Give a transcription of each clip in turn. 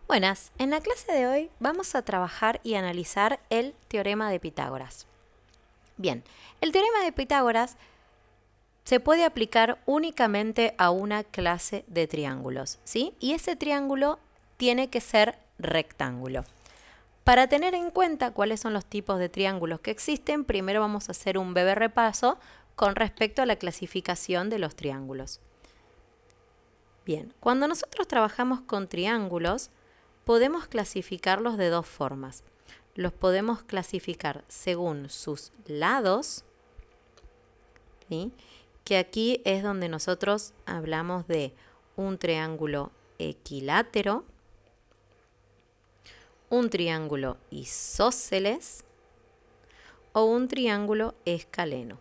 Buenas, en la clase de hoy vamos a trabajar y analizar el teorema de Pitágoras. Bien, el teorema de Pitágoras se puede aplicar únicamente a una clase de triángulos, ¿sí? Y ese triángulo tiene que ser rectángulo. Para tener en cuenta cuáles son los tipos de triángulos que existen, primero vamos a hacer un breve repaso con respecto a la clasificación de los triángulos. Bien, cuando nosotros trabajamos con triángulos, podemos clasificarlos de dos formas. Los podemos clasificar según sus lados, ¿sí? Que aquí es donde nosotros hablamos de un triángulo equilátero, un triángulo isósceles o un triángulo escaleno,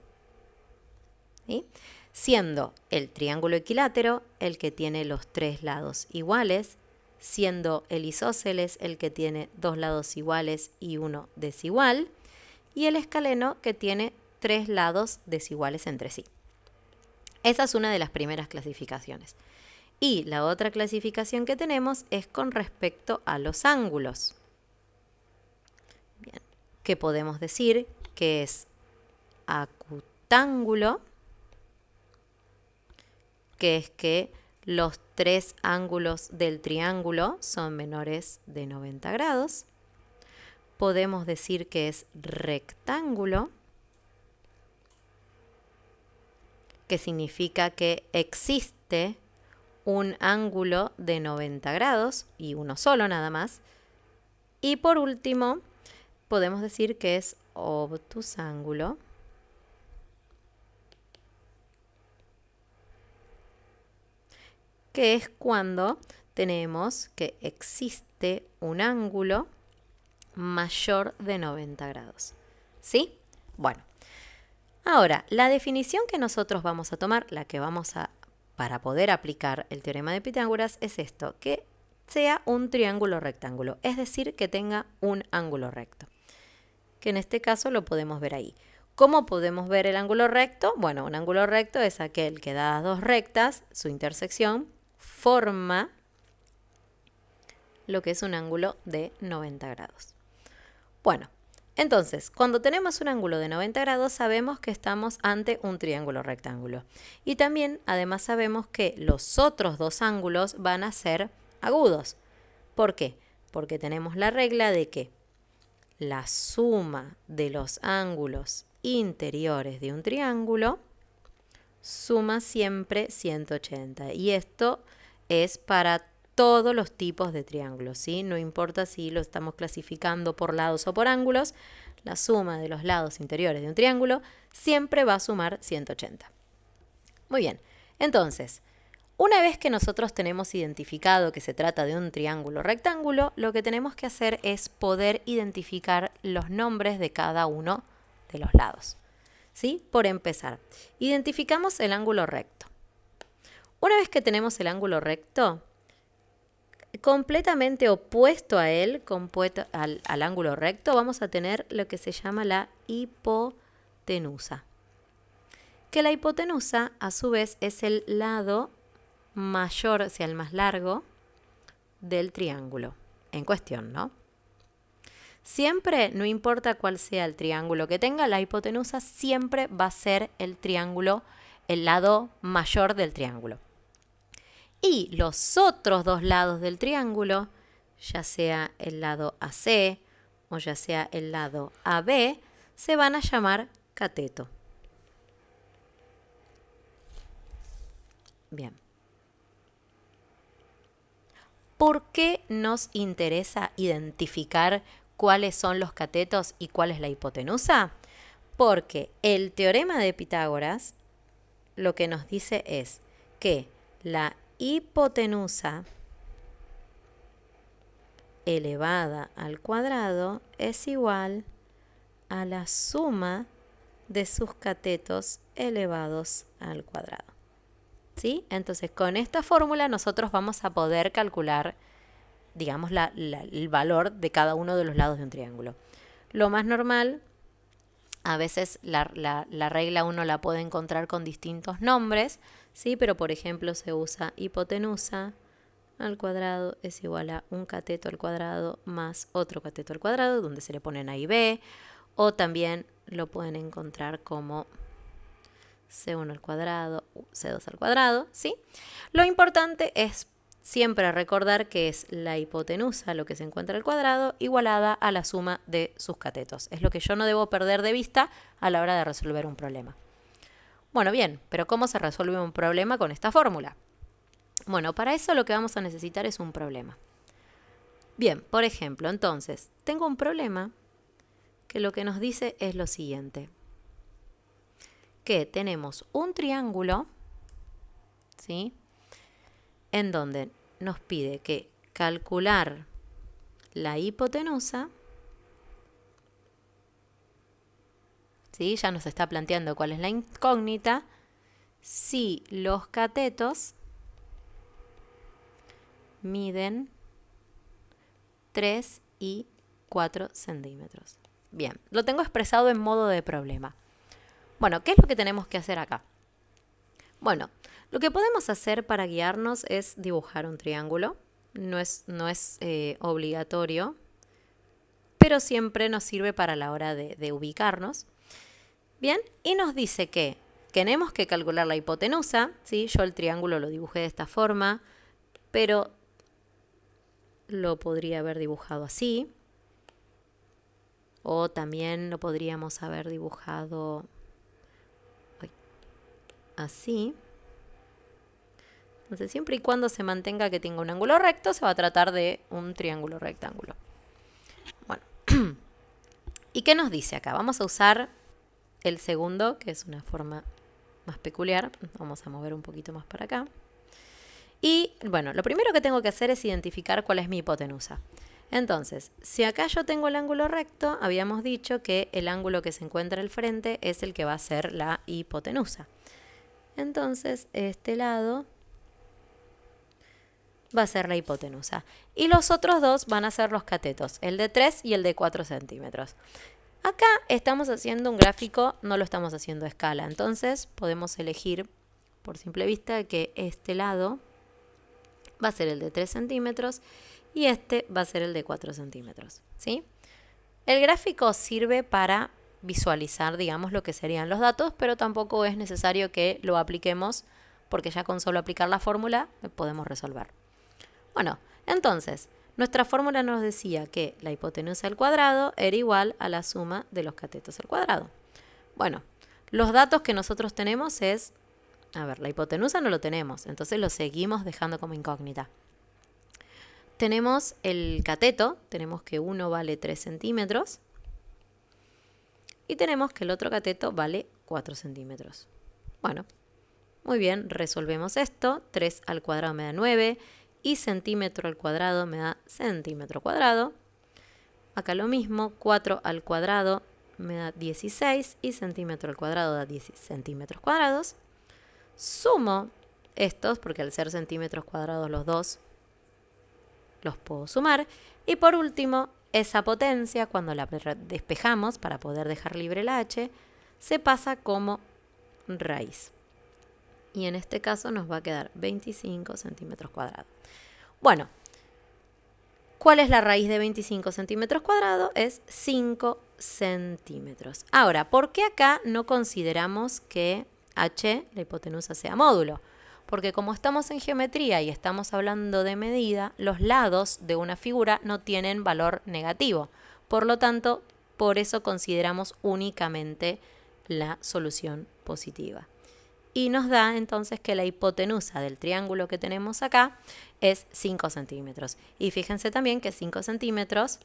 ¿sí? Siendo el triángulo equilátero el que tiene los tres lados iguales, siendo el isósceles el que tiene dos lados iguales y uno desigual, y el escaleno que tiene tres lados desiguales entre sí. Esa es una de las primeras clasificaciones. Y la otra clasificación que tenemos es con respecto a los ángulos. Bien, que podemos decir que es acutángulo, que es que los tres ángulos del triángulo son menores de 90 grados. Podemos decir que es rectángulo, que significa que existe un ángulo de 90 grados y uno solo nada más. Y por último, podemos decir que es obtusángulo, que es cuando tenemos que existe un ángulo mayor de 90 grados. ¿Sí? Bueno, ahora, la definición que nosotros vamos a tomar, para poder aplicar el teorema de Pitágoras, es esto, que sea un triángulo rectángulo, es decir, que tenga un ángulo recto, que en este caso lo podemos ver ahí. ¿Cómo podemos ver el ángulo recto? Bueno, un ángulo recto es aquel que dadas dos rectas, su intersección forma lo que es un ángulo de 90 grados. Bueno, entonces, cuando tenemos un ángulo de 90 grados, sabemos que estamos ante un triángulo rectángulo. Y también, además, sabemos que los otros dos ángulos van a ser agudos. ¿Por qué? Porque tenemos la regla de que la suma de los ángulos interiores de un triángulo suma siempre 180. Y esto es para todos los tipos de triángulos, ¿sí? No importa si lo estamos clasificando por lados o por ángulos, la suma de los lados interiores de un triángulo siempre va a sumar 180. Muy bien, entonces, una vez que nosotros tenemos identificado que se trata de un triángulo rectángulo, lo que tenemos que hacer es poder identificar los nombres de cada uno de los lados, ¿sí? Por empezar, identificamos el ángulo recto. Una vez que tenemos el ángulo recto, completamente opuesto a él, al ángulo recto, vamos a tener lo que se llama la hipotenusa. Que la hipotenusa, a su vez, es el lado mayor, o sea, el más largo del triángulo en cuestión, ¿no? Siempre, no importa cuál sea el triángulo que tenga, la hipotenusa siempre va a ser el lado mayor del triángulo. Y los otros dos lados del triángulo, ya sea el lado AC o ya sea el lado AB, se van a llamar cateto. Bien. ¿Por qué nos interesa identificar cuáles son los catetos y cuál es la hipotenusa? Porque el teorema de Pitágoras lo que nos dice es que la hipotenusa elevada al cuadrado es igual a la suma de sus catetos elevados al cuadrado. ¿Sí? Entonces, con esta fórmula nosotros vamos a poder calcular, digamos, el valor de cada uno de los lados de un triángulo. Lo más normal, a veces la regla uno la puede encontrar con distintos nombres, ¿sí? Pero por ejemplo se usa hipotenusa, al cuadrado es igual a un cateto al cuadrado más otro cateto al cuadrado, donde se le ponen A y B, o también lo pueden encontrar como C1 al cuadrado, C2 al cuadrado, ¿sí? Lo importante es siempre recordar que es la hipotenusa, lo que se encuentra al cuadrado, igualada a la suma de sus catetos. Es lo que yo no debo perder de vista a la hora de resolver un problema. Bueno, bien, pero ¿cómo se resuelve un problema con esta fórmula? Bueno, para eso lo que vamos a necesitar es un problema. Bien, por ejemplo, entonces, tengo un problema que lo que nos dice es lo siguiente. Que tenemos un triángulo, ¿sí? En donde nos pide que calcular la hipotenusa, ¿sí? Ya nos está planteando cuál es la incógnita, si los catetos miden 3 y 4 centímetros. Bien, lo tengo expresado en modo de problema. Bueno, ¿qué es lo que tenemos que hacer acá? Bueno, lo que podemos hacer para guiarnos es dibujar un triángulo. No es obligatorio, pero siempre nos sirve para la hora de ubicarnos. Bien, y nos dice que tenemos que calcular la hipotenusa, ¿sí? Yo el triángulo lo dibujé de esta forma, pero lo podría haber dibujado así. O también lo podríamos haber dibujado así. Entonces, siempre y cuando se mantenga que tenga un ángulo recto, se va a tratar de un triángulo rectángulo. Bueno, ¿y qué nos dice acá? Vamos a usar el segundo, que es una forma más peculiar. Vamos a mover un poquito más para acá. Y bueno, lo primero que tengo que hacer es identificar cuál es mi hipotenusa. Entonces, si acá yo tengo el ángulo recto, habíamos dicho que el ángulo que se encuentra al frente es el que va a ser la hipotenusa. Entonces, este lado va a ser la hipotenusa. Y los otros dos van a ser los catetos, el de 3 y el de 4 centímetros. Acá estamos haciendo un gráfico, no lo estamos haciendo a escala. Entonces, podemos elegir, por simple vista, que este lado va a ser el de 3 centímetros y este va a ser el de 4 centímetros, ¿sí? El gráfico sirve para visualizar, digamos, lo que serían los datos, pero tampoco es necesario que lo apliquemos, porque ya con solo aplicar la fórmula podemos resolver. Bueno, entonces, nuestra fórmula nos decía que la hipotenusa al cuadrado era igual a la suma de los catetos al cuadrado. Bueno, los datos que nosotros tenemos es, a ver, la hipotenusa no lo tenemos, entonces lo seguimos dejando como incógnita. Tenemos el cateto, tenemos que uno vale 3 centímetros y tenemos que el otro cateto vale 4 centímetros. Bueno, muy bien, resolvemos esto. 3 al cuadrado me da 9 y centímetro al cuadrado me da centímetro cuadrado. Acá lo mismo, 4 al cuadrado me da 16 y centímetro al cuadrado da 10 centímetros cuadrados. Sumo estos, porque al ser centímetros cuadrados los dos, los puedo sumar. Y por último, esa potencia, cuando la despejamos para poder dejar libre la h, se pasa como raíz. Y en este caso nos va a quedar 25 centímetros cuadrados. Bueno, ¿cuál es la raíz de 25 centímetros cuadrados? Es 5 centímetros. Ahora, ¿por qué acá no consideramos que h, la hipotenusa, sea módulo? Porque como estamos en geometría y estamos hablando de medida, los lados de una figura no tienen valor negativo. Por lo tanto, por eso consideramos únicamente la solución positiva. Y nos da entonces que la hipotenusa del triángulo que tenemos acá es 5 centímetros. Y fíjense también que 5 centímetros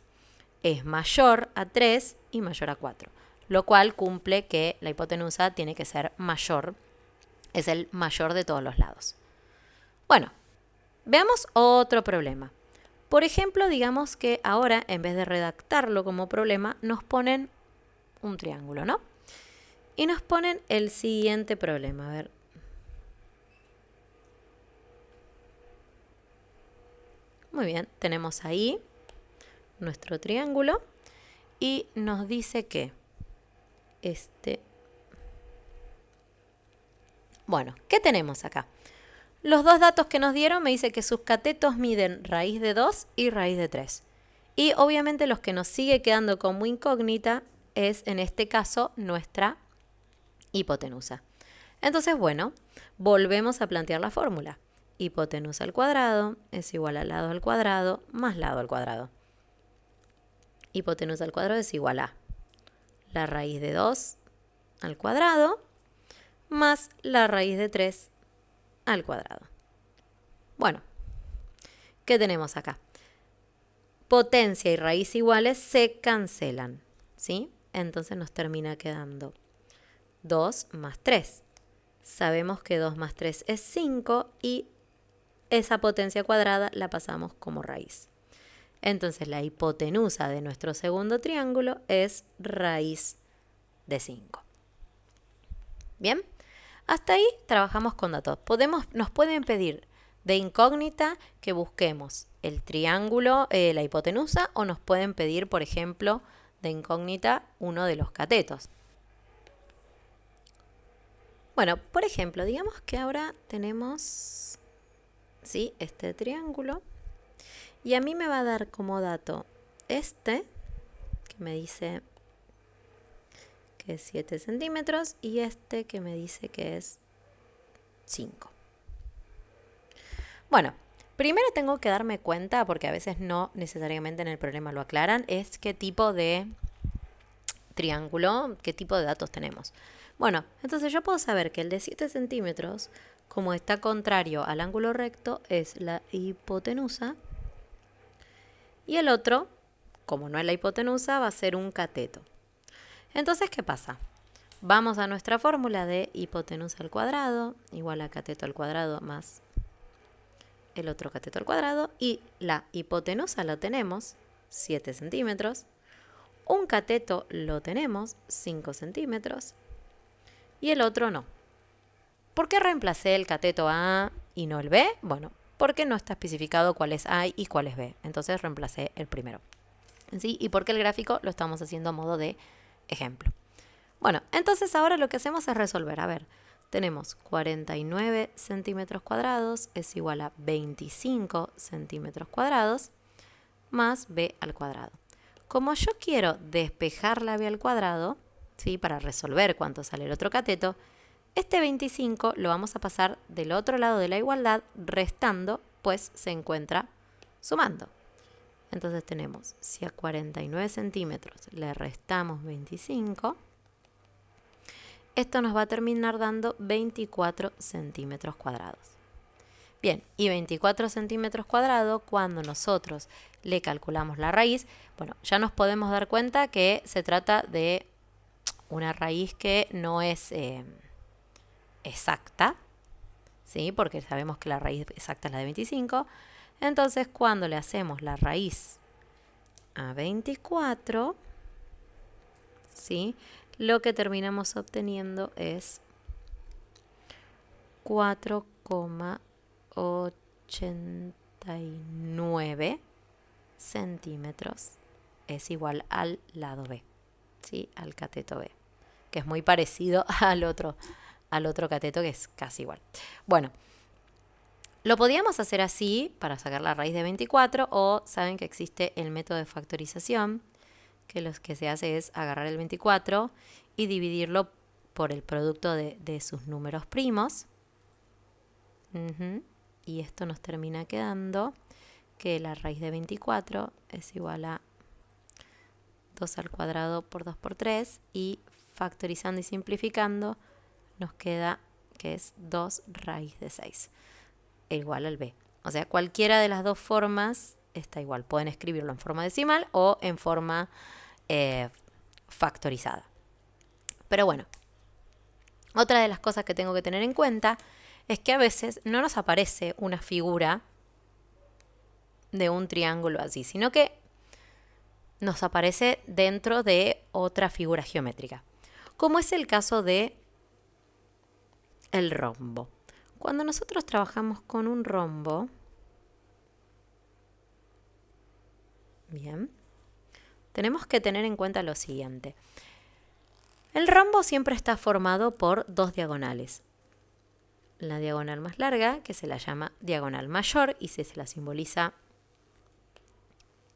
es mayor a 3 y mayor a 4, lo cual cumple que la hipotenusa tiene que ser mayor. Es el mayor de todos los lados. Bueno, veamos otro problema. Por ejemplo, digamos que ahora, en vez de redactarlo como problema, nos ponen un triángulo, ¿no? Y nos ponen el siguiente problema. A ver. Muy bien, tenemos ahí nuestro triángulo y nos dice que bueno, ¿qué tenemos acá? Los dos datos que nos dieron me dice que sus catetos miden raíz de 2 y raíz de 3. Y obviamente los que nos sigue quedando como incógnita es en este caso nuestra hipotenusa. Entonces, bueno, volvemos a plantear la fórmula. Hipotenusa al cuadrado es igual a lado al cuadrado más lado al cuadrado. Hipotenusa al cuadrado es igual a la raíz de 2 al cuadrado más la raíz de 3 al cuadrado. Bueno, ¿qué tenemos acá? Potencia y raíz iguales se cancelan, ¿sí? Entonces nos termina quedando 2 más 3. Sabemos que 2 más 3 es 5 y esa potencia cuadrada la pasamos como raíz. Entonces la hipotenusa de nuestro segundo triángulo es raíz de 5. ¿Bien? Hasta ahí trabajamos con datos. Nos pueden pedir de incógnita que busquemos el triángulo, la hipotenusa, o nos pueden pedir, por ejemplo, de incógnita uno de los catetos. Bueno, por ejemplo, digamos que ahora tenemos, ¿sí?, este triángulo y a mí me va a dar como dato este, que me dice que es 7 centímetros y este que me dice que es 5. Bueno, primero tengo que darme cuenta, porque a veces no necesariamente en el problema lo aclaran, es qué tipo de triángulo, qué tipo de datos tenemos. Bueno, entonces yo puedo saber que el de 7 centímetros, como está contrario al ángulo recto, es la hipotenusa. Y el otro, como no es la hipotenusa, va a ser un cateto. Entonces, ¿qué pasa? Vamos a nuestra fórmula de hipotenusa al cuadrado, igual a cateto al cuadrado más el otro cateto al cuadrado. Y la hipotenusa lo tenemos, 7 centímetros. Un cateto lo tenemos, 5 centímetros. Y el otro no. ¿Por qué reemplacé el cateto A y no el B? Bueno, porque no está especificado cuál es A y cuál es B. Entonces reemplacé el primero. ¿Sí? Y porque el gráfico lo estamos haciendo a modo de ejemplo. Bueno, entonces ahora lo que hacemos es resolver. A ver, tenemos 49 centímetros cuadrados es igual a 25 centímetros cuadrados más B al cuadrado. Como yo quiero despejar la B al cuadrado, ¿sí?, para resolver cuánto sale el otro cateto, este 25 lo vamos a pasar del otro lado de la igualdad restando, pues se encuentra sumando. Entonces tenemos, si a 49 centímetros le restamos 25, esto nos va a terminar dando 24 centímetros cuadrados. Bien, y 24 centímetros cuadrados, cuando nosotros le calculamos la raíz, bueno, ya nos podemos dar cuenta que se trata de una raíz que no es exacta, ¿sí?, porque sabemos que la raíz exacta es la de 25. Entonces, cuando le hacemos la raíz a 24, ¿sí?, lo que terminamos obteniendo es 4,89 centímetros. Es igual al lado B, ¿sí?, al cateto B, que es muy parecido al otro cateto, que es casi igual. Bueno, lo podíamos hacer así para sacar la raíz de 24, o saben que existe el método de factorización, que lo que se hace es agarrar el 24 y dividirlo por el producto de sus números primos. Y esto nos termina quedando que la raíz de 24 es igual a 2 al cuadrado por 2 por 3, y factorizando y simplificando nos queda que es 2 raíz de 6, igual al B. O sea, cualquiera de las dos formas está igual. Pueden escribirlo en forma decimal o en forma factorizada. Pero bueno, otra de las cosas que tengo que tener en cuenta es que a veces no nos aparece una figura de un triángulo así, sino que nos aparece dentro de otra figura geométrica, como es el caso de el rombo. Cuando nosotros trabajamos con un rombo, bien, tenemos que tener en cuenta lo siguiente. El rombo siempre está formado por dos diagonales. la diagonal más larga, que se la llama diagonal mayor y se la simboliza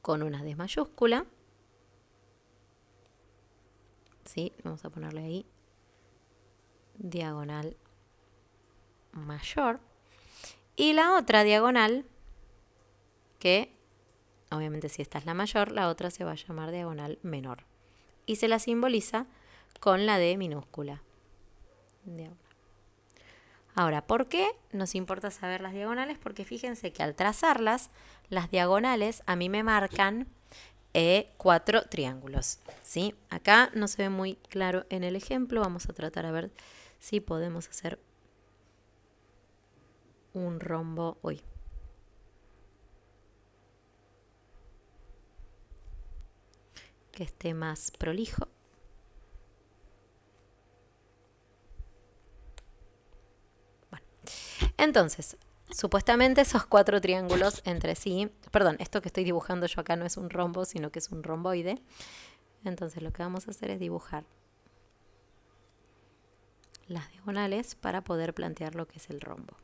con una D mayúscula. ¿Sí? Vamos a ponerle ahí diagonal mayor. Y la otra diagonal, que obviamente si esta es la mayor, la otra se va a llamar diagonal menor. Y se la simboliza con la D minúscula. Ahora, ¿por qué nos importa saber las diagonales? Porque fíjense que al trazarlas, las diagonales a mí me marcan 4 triángulos, ¿sí? Acá no se ve muy claro en el ejemplo. Vamos a tratar a ver si podemos hacer un rombo. Que esté más prolijo. Bueno, entonces, supuestamente esos 4 triángulos entre sí, perdón, esto que estoy dibujando yo acá no es un rombo, sino que es un romboide. Entonces lo que vamos a hacer es dibujar las diagonales para poder plantear lo que es el rombo.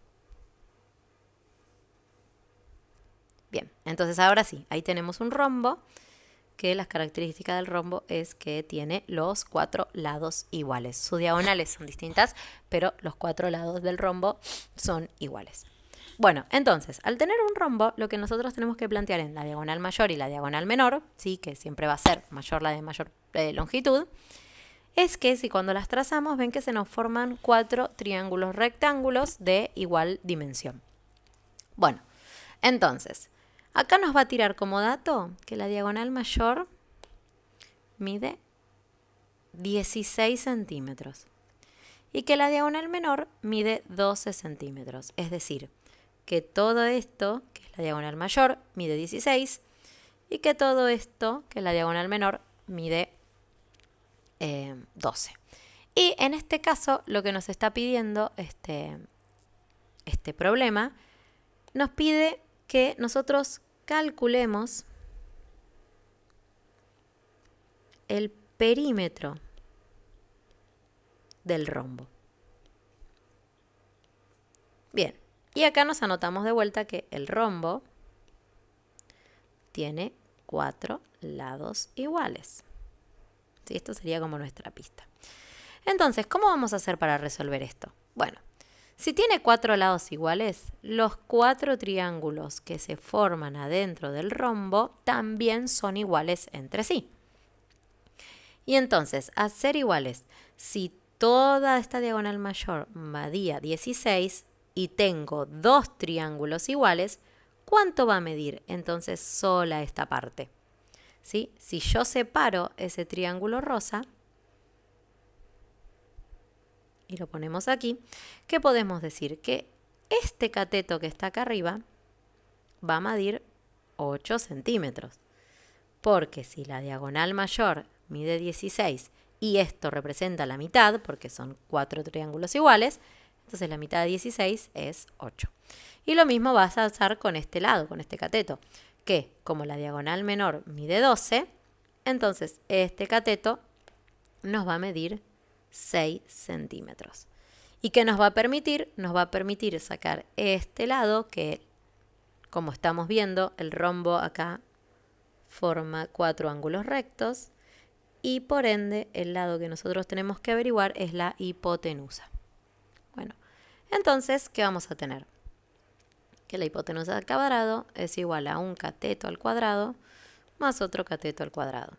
Bien, entonces ahora sí, ahí tenemos un rombo, que las características del rombo es que tiene los 4 lados iguales. Sus diagonales son distintas, pero los 4 lados del rombo son iguales. Bueno, entonces, al tener un rombo, lo que nosotros tenemos que plantear en la diagonal mayor y la diagonal menor, ¿sí? Que siempre va a ser mayor la de mayor longitud, es que si cuando las trazamos ven que se nos forman 4 triángulos rectángulos de igual dimensión. Bueno, entonces, acá nos va a tirar como dato que la diagonal mayor mide 16 centímetros y que la diagonal menor mide 12 centímetros. Es decir, que todo esto, que es la diagonal mayor, mide 16 y que todo esto, que es la diagonal menor, mide 12. Y en este caso, lo que nos está pidiendo este problema, nos pide que nosotros calculemos el perímetro del rombo. Bien, y acá nos anotamos de vuelta que el rombo tiene 4 lados iguales. ¿Sí? Esto sería como nuestra pista. Entonces, ¿cómo vamos a hacer para resolver esto? Bueno, si tiene 4 lados iguales, los 4 triángulos que se forman adentro del rombo también son iguales entre sí. Y entonces, a ser iguales, si toda esta diagonal mayor medía 16 y tengo 2 triángulos iguales, ¿cuánto va a medir entonces sola esta parte? ¿Sí? Si yo separo ese triángulo rosa y lo ponemos aquí, ¿qué podemos decir? Que este cateto que está acá arriba va a medir 8 centímetros. Porque si la diagonal mayor mide 16 y esto representa la mitad, porque son 4 triángulos iguales, entonces la mitad de 16 es 8. Y lo mismo vas a hacer con este lado, con este cateto, que como la diagonal menor mide 12, entonces este cateto nos va a medir 6 centímetros. ¿Y qué nos va a permitir? Nos va a permitir sacar este lado que, como estamos viendo, el rombo acá forma 4 ángulos rectos y por ende el lado que nosotros tenemos que averiguar es la hipotenusa. Bueno, entonces, ¿qué vamos a tener? Que la hipotenusa al cuadrado es igual a un cateto al cuadrado más otro cateto al cuadrado.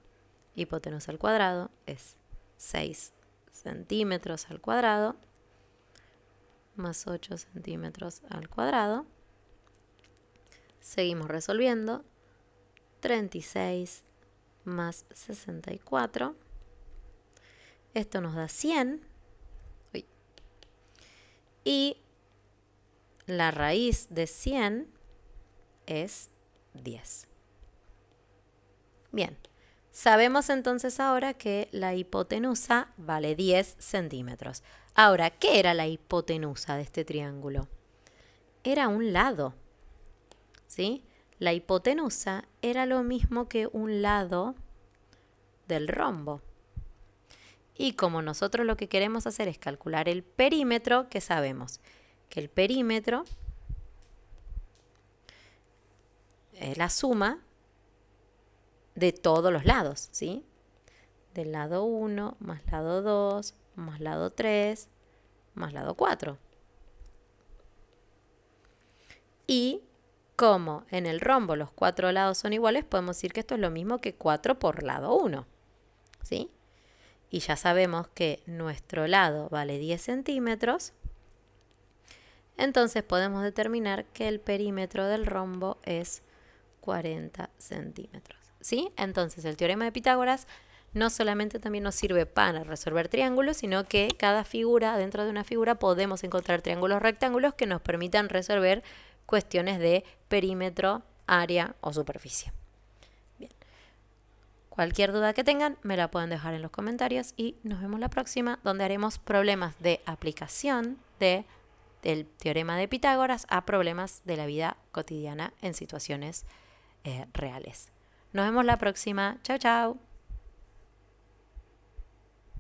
Hipotenusa al cuadrado es 6 centímetros al cuadrado más 8 centímetros al cuadrado. Seguimos resolviendo. 36 más 64. Esto nos da 100. Y la raíz de 100 es 10. Bien, sabemos entonces ahora que la hipotenusa vale 10 centímetros. Ahora, ¿qué era la hipotenusa de este triángulo? Era un lado, ¿sí? La hipotenusa era lo mismo que un lado del rombo. Y como nosotros lo que queremos hacer es calcular el perímetro, ¿qué sabemos? que el perímetro es la suma de todos los lados, ¿sí? Del lado 1 más lado 2 más lado 3 más lado 4. Y como en el rombo los 4 lados son iguales, podemos decir que esto es lo mismo que 4 por lado 1, ¿sí? Y ya sabemos que nuestro lado vale 10 centímetros. Entonces podemos determinar que el perímetro del rombo es 40 centímetros, ¿sí? Entonces el teorema de Pitágoras no solamente también nos sirve para resolver triángulos, sino que cada figura, dentro de una figura, podemos encontrar triángulos rectángulos que nos permitan resolver cuestiones de perímetro, área o superficie. Bien. Cualquier duda que tengan, me la pueden dejar en los comentarios y nos vemos la próxima, donde haremos problemas de aplicación del teorema de Pitágoras a problemas de la vida cotidiana en situaciones reales. Nos vemos la próxima. Chao, chao.